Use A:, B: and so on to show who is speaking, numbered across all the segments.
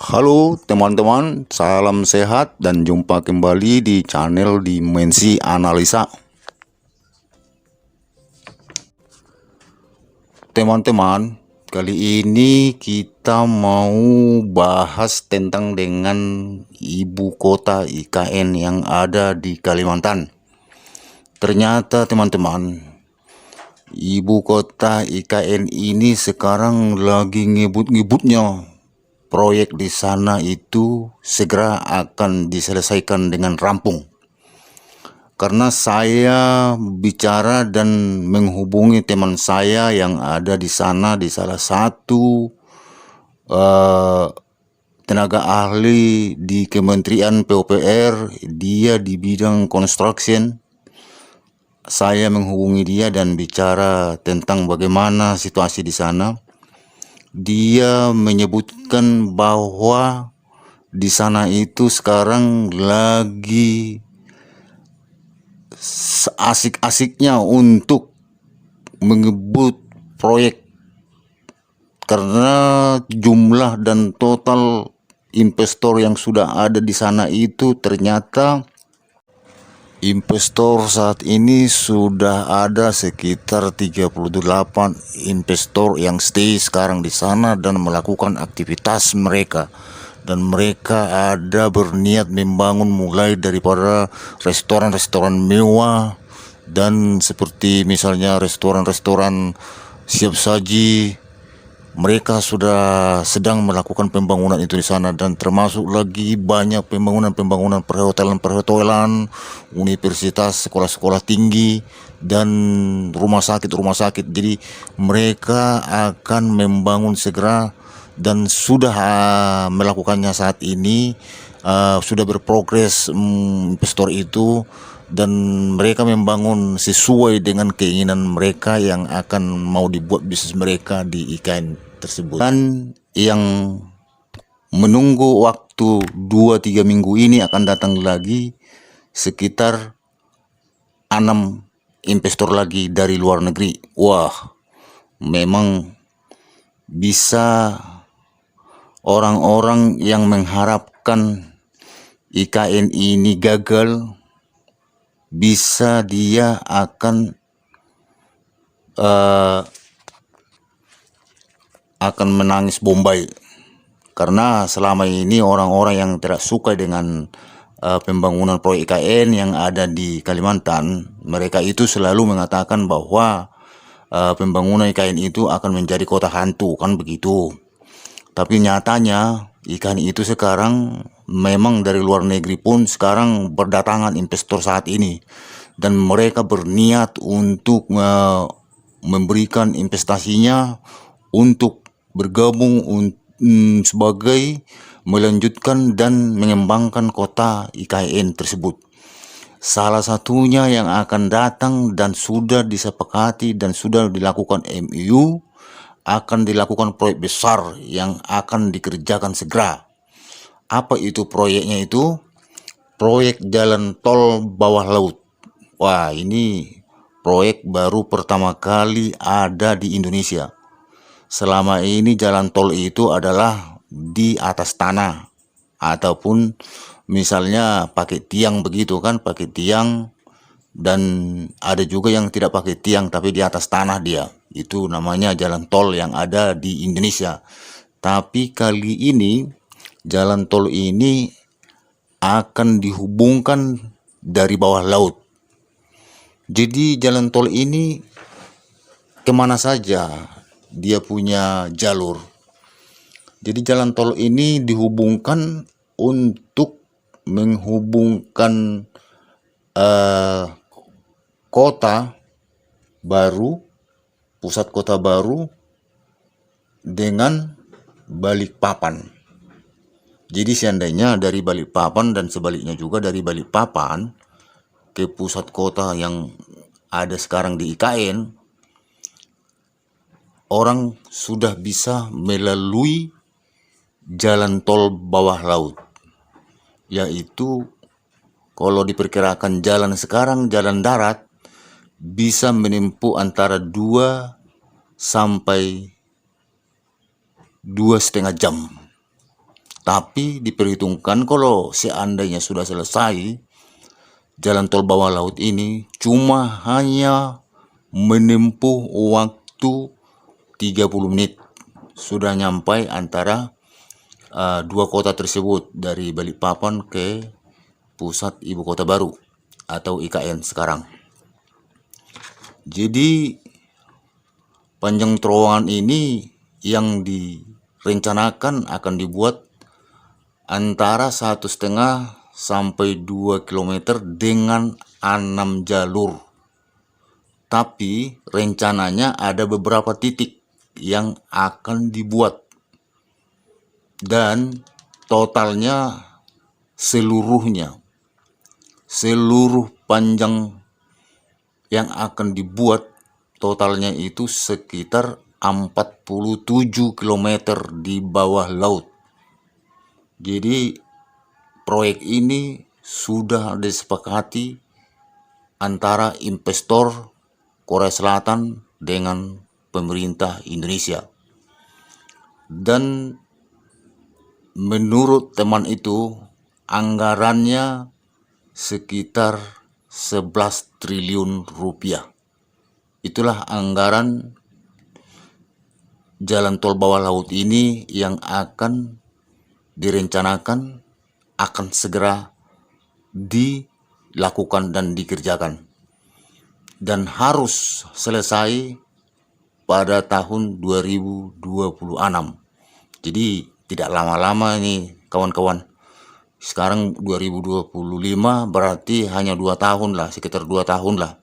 A: Halo teman-teman, salam sehat dan jumpa kembali di channel Dimensi Analisa. Teman-teman, kali ini kita mau bahas tentang dengan ibu kota IKN yang ada di Kalimantan. Ternyata teman-teman, ibu kota IKN ini sekarang lagi ngebut-ngebutnya. Proyek di sana itu segera akan diselesaikan dengan rampung. Karena saya bicara dan menghubungi teman saya yang ada di sana di salah satu tenaga ahli di Kementerian PUPR, dia di bidang construction. Saya menghubungi dia dan bicara tentang bagaimana situasi di sana. Dia menyebutkan bahwa di sana itu sekarang lagi asik-asiknya untuk mengebut proyek karena jumlah dan total investor yang sudah ada di sana itu ternyata investor saat ini sudah ada sekitar 38 investor yang stay sekarang di sana dan melakukan aktivitas mereka. Dan mereka ada berniat membangun mulai daripada restoran-restoran mewah dan seperti misalnya restoran-restoran siap saji. Mereka sudah sedang melakukan pembangunan itu di sana dan termasuk lagi banyak pembangunan perhotelan, universitas, sekolah-sekolah tinggi dan rumah sakit. Jadi mereka akan membangun segera dan sudah melakukannya saat ini, sudah berprogres investor itu, dan mereka membangun sesuai dengan keinginan mereka yang akan mau dibuat bisnis mereka di IKN tersebut. Dan yang menunggu waktu 2-3 minggu ini akan datang lagi sekitar 6 investor lagi dari luar negeri. Wah, memang bisa orang-orang yang mengharapkan IKN ini gagal, bisa dia akan menangis bombay. Karena selama ini orang-orang yang tidak suka dengan pembangunan proyek IKN yang ada di Kalimantan, mereka itu selalu mengatakan bahwa pembangunan IKN itu akan menjadi kota hantu, kan begitu. Tapi nyatanya IKN itu sekarang memang dari luar negeri pun sekarang berdatangan investor saat ini, dan mereka berniat untuk memberikan investasinya untuk bergabung sebagai melanjutkan dan mengembangkan kota IKN tersebut. Salah satunya yang akan datang dan sudah disepakati dan sudah dilakukan MOU, akan dilakukan proyek besar yang akan dikerjakan segera. Apa itu proyeknya itu? Proyek jalan tol bawah laut. Wah, ini proyek baru pertama kali ada di Indonesia. Selama ini jalan tol itu adalah di atas tanah ataupun misalnya pakai tiang begitu kan, pakai tiang, dan ada juga yang tidak pakai tiang tapi di atas tanah dia. Itu namanya jalan tol yang ada di Indonesia. Tapi kali ini jalan tol ini akan dihubungkan dari bawah laut. Jadi jalan tol ini kemana saja dia punya jalur. Jadi jalan tol ini dihubungkan untuk menghubungkan kota baru, pusat kota baru dengan Balikpapan. Jadi seandainya dari Balikpapan dan sebaliknya juga dari Balikpapan ke pusat kota yang ada sekarang di IKN, orang sudah bisa melalui jalan tol bawah laut, yaitu kalau diperkirakan jalan sekarang, jalan darat bisa menempuh antara 2 sampai 2,5 jam. Tapi diperhitungkan kalau seandainya sudah selesai, jalan tol bawah laut ini cuma hanya menempuh waktu 30 menit. Sudah nyampai antara dua kota tersebut, dari Balikpapan ke pusat ibu kota baru atau IKN sekarang. Jadi panjang terowongan ini yang direncanakan akan dibuat antara 1,5 sampai 2 kilometer dengan 6 jalur. Tapi rencananya ada beberapa titik yang akan dibuat, dan totalnya seluruh panjang yang akan dibuat totalnya itu sekitar 47 km di bawah laut. Jadi proyek ini sudah disepakati antara investor Korea Selatan dengan pemerintah Indonesia. Dan menurut teman itu anggarannya sekitar 11 triliun rupiah. Itulah anggaran jalan tol bawah laut ini yang akan direncanakan akan segera dilakukan dan dikerjakan, dan harus selesai pada tahun 2026. Jadi tidak lama-lama ini kawan-kawan. Sekarang 2025 berarti hanya 2 tahun lah, sekitar 2 tahun lah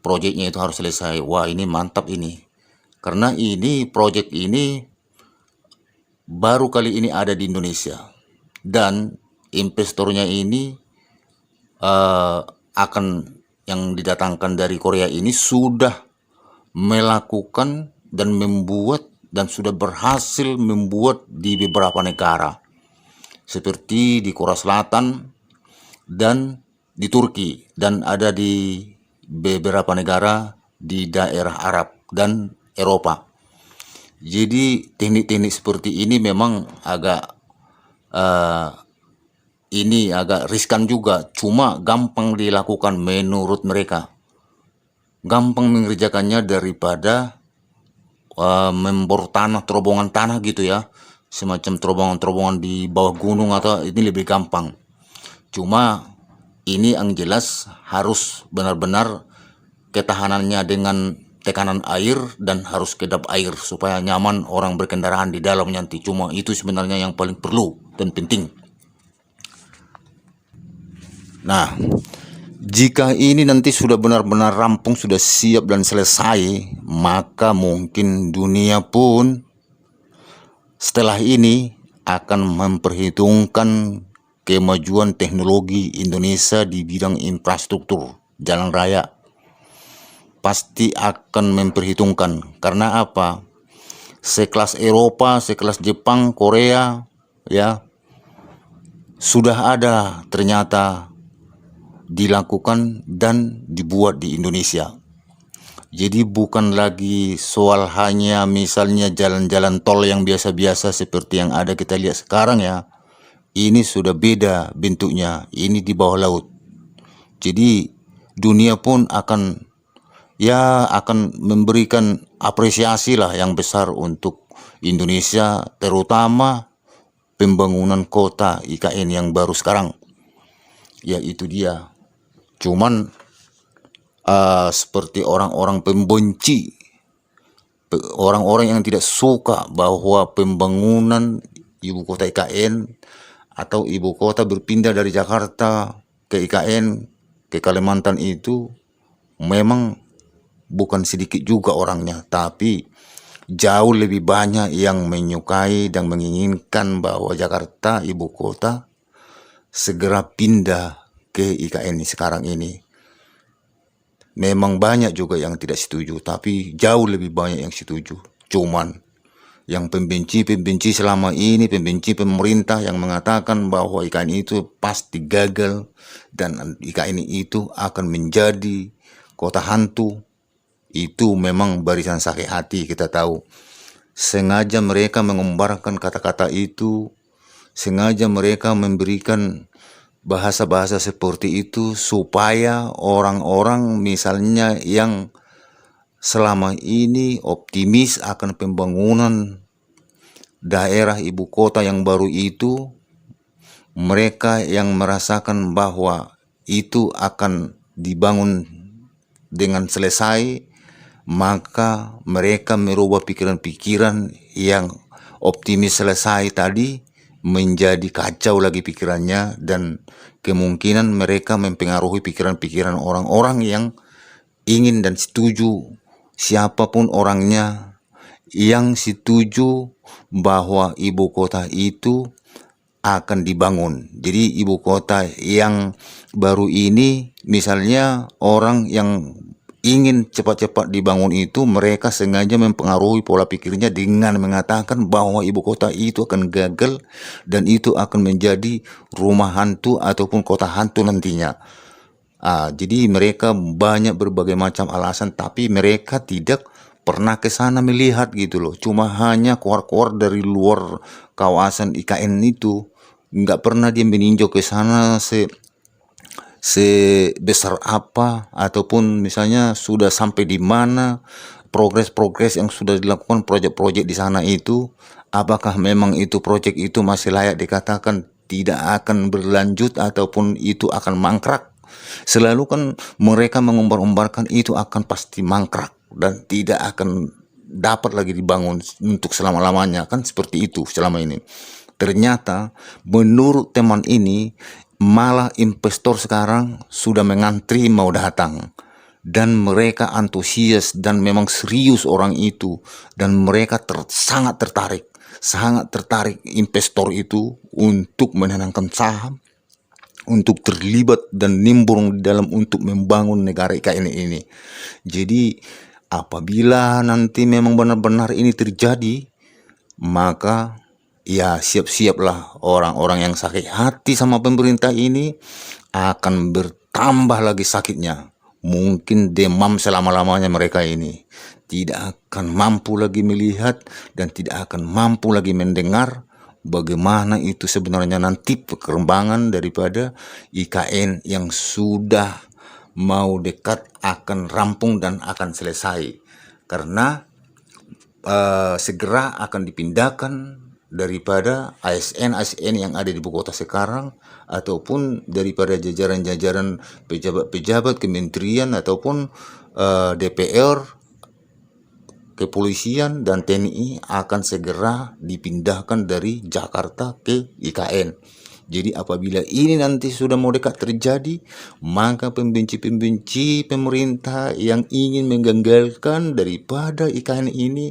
A: proyeknya itu harus selesai. Wah, ini mantap ini. Karena ini proyek ini baru kali ini ada di Indonesia, dan investornya ini akan yang didatangkan dari Korea ini sudah melakukan dan membuat dan sudah berhasil membuat di beberapa negara seperti di Korea Selatan dan di Turki, dan ada di beberapa negara di daerah Arab dan Eropa. Jadi teknik-teknik seperti ini memang agak riskan juga, cuma gampang dilakukan menurut mereka. Gampang mengerjakannya daripada membor tanah, terowongan tanah gitu ya, semacam terowongan-terowongan di bawah gunung, atau ini lebih gampang. Cuma ini yang jelas harus benar-benar ketahanannya dengan tekanan air dan harus kedap air supaya nyaman orang berkendaraan di dalam nanti. Cuma itu sebenarnya yang paling perlu dan penting. Nah, jika ini nanti sudah benar-benar rampung, sudah siap dan selesai, maka mungkin dunia pun setelah ini akan memperhitungkan kemajuan teknologi Indonesia di bidang infrastruktur jalan raya. Pasti akan memperhitungkan. Karena apa? Sekelas Eropa, sekelas Jepang, Korea, ya, sudah ada ternyata dilakukan dan dibuat di Indonesia. Jadi bukan lagi soal hanya misalnya jalan-jalan tol yang biasa-biasa seperti yang ada kita lihat sekarang ya. Ini sudah beda bentuknya, ini di bawah laut. Jadi dunia pun akan memberikan apresiasi lah yang besar untuk Indonesia, terutama pembangunan kota IKN yang baru sekarang. Ya itu dia. Cuman seperti orang-orang pembenci, orang-orang yang tidak suka bahwa pembangunan ibu kota IKN atau ibu kota berpindah dari Jakarta ke IKN, ke Kalimantan, itu memang bukan sedikit juga orangnya, tapi jauh lebih banyak yang menyukai dan menginginkan bahwa Jakarta ibu kota segera pindah ke IKN sekarang ini. Memang banyak juga yang tidak setuju, tapi jauh lebih banyak yang setuju. Cuman yang pembenci selama ini, pembenci pemerintah yang mengatakan bahwa IKN itu pasti gagal dan IKN itu akan menjadi kota hantu, itu memang barisan sakit hati. Kita tahu sengaja mereka mengumbarkan kata-kata itu sengaja mereka memberikan bahasa-bahasa seperti itu supaya orang-orang misalnya yang selama ini optimis akan pembangunan daerah ibu kota yang baru itu, mereka yang merasakan bahwa itu akan dibangun dengan selesai, maka mereka merubah pikiran-pikiran yang optimis selesai tadi menjadi kacau lagi pikirannya, dan kemungkinan mereka mempengaruhi pikiran-pikiran orang-orang yang ingin dan setuju, siapapun orangnya, yang setuju bahwa ibu kota itu akan dibangun. Jadi ibu kota yang baru ini, misalnya orang yang ingin cepat-cepat dibangun itu, mereka sengaja mempengaruhi pola pikirnya dengan mengatakan bahwa ibu kota itu akan gagal dan itu akan menjadi rumah hantu ataupun kota hantu nantinya. Jadi mereka banyak berbagai macam alasan, tapi mereka tidak pernah ke sana melihat gitu loh. Cuma hanya keluar-keluar dari luar kawasan IKN itu, nggak pernah dia meninjau ke sana sebesar apa, ataupun misalnya sudah sampai di mana progres-progres yang sudah dilakukan proyek-proyek di sana itu, apakah memang itu proyek itu masih layak dikatakan tidak akan berlanjut ataupun itu akan mangkrak. Selalu kan mereka mengumbar-umbarkan itu akan pasti mangkrak dan tidak akan dapat lagi dibangun untuk selama-lamanya, kan seperti itu selama ini. Ternyata menurut teman ini malah investor sekarang sudah mengantri mau datang, dan mereka antusias dan memang serius orang itu, dan mereka sangat tertarik investor itu untuk menanamkan saham, untuk terlibat dan nimbrung dalam untuk membangun negara IKN ini. Jadi apabila nanti memang benar-benar ini terjadi, maka ya siap-siaplah orang-orang yang sakit hati sama pemerintah ini akan bertambah lagi sakitnya. Mungkin demam selama-lamanya mereka ini. Tidak akan mampu lagi melihat dan tidak akan mampu lagi mendengar bagaimana itu sebenarnya nanti perkembangan daripada IKN yang sudah mau dekat akan rampung dan akan selesai. Karena segera akan dipindahkan daripada ASN yang ada di ibu kota sekarang, ataupun daripada jajaran-jajaran pejabat-pejabat kementerian ataupun DPR, kepolisian dan TNI akan segera dipindahkan dari Jakarta ke IKN. Jadi apabila ini nanti sudah mau dekat terjadi, maka pembenci-pembenci pemerintah yang ingin menggagalkan daripada IKN ini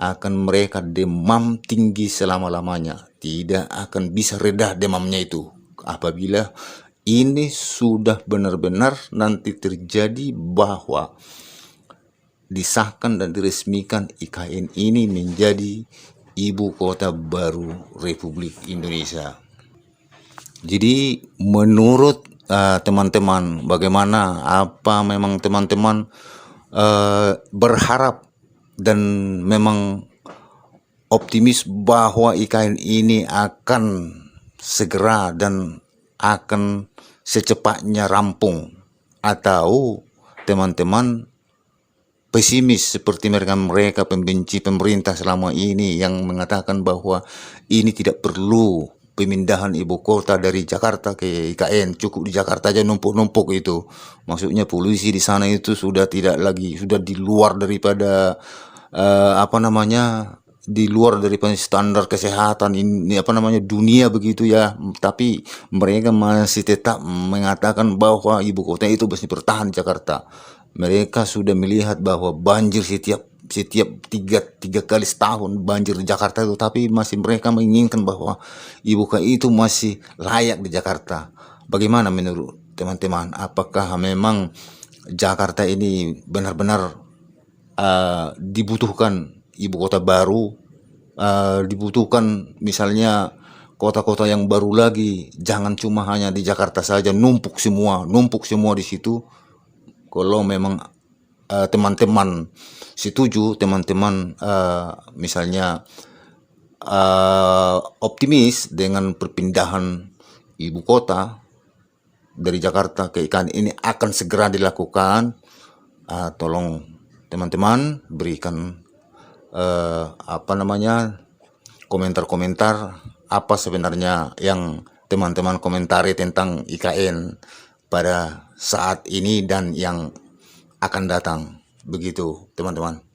A: akan mereka demam tinggi selama-lamanya. Tidak akan bisa reda demamnya itu apabila ini sudah benar-benar nanti terjadi bahwa disahkan dan diresmikan IKN ini menjadi ibu kota baru Republik Indonesia. Jadi menurut teman-teman, bagaimana, apa memang teman-teman berharap dan memang optimis bahwa IKN ini akan segera dan akan secepatnya rampung, atau teman-teman pesimis seperti mereka pembenci pemerintah selama ini yang mengatakan bahwa ini tidak perlu pemindahan ibu kota dari Jakarta ke IKN, cukup di Jakarta aja numpuk-numpuk itu. Maksudnya polisi di sana itu sudah tidak lagi, sudah di luar daripada di luar daripada standar kesehatan ini dunia begitu ya. Tapi mereka masih tetap mengatakan bahwa ibu kota itu mesti bertahan di Jakarta. Mereka sudah melihat bahwa banjir setiap tiga kali setahun banjir di Jakarta itu, tapi masih mereka menginginkan bahwa ibu kota itu masih layak di Jakarta. Bagaimana menurut teman-teman? Apakah memang Jakarta ini benar-benar dibutuhkan ibu kota baru, dibutuhkan misalnya kota-kota yang baru lagi, jangan cuma hanya di Jakarta saja numpuk semua di situ. Kalau memang teman-teman setuju, teman-teman misalnya optimis dengan perpindahan ibu kota dari Jakarta ke IKN ini akan segera dilakukan. Tolong teman-teman berikan komentar-komentar apa sebenarnya yang teman-teman komentari tentang IKN pada saat ini dan yang akan datang. Begitu teman-teman.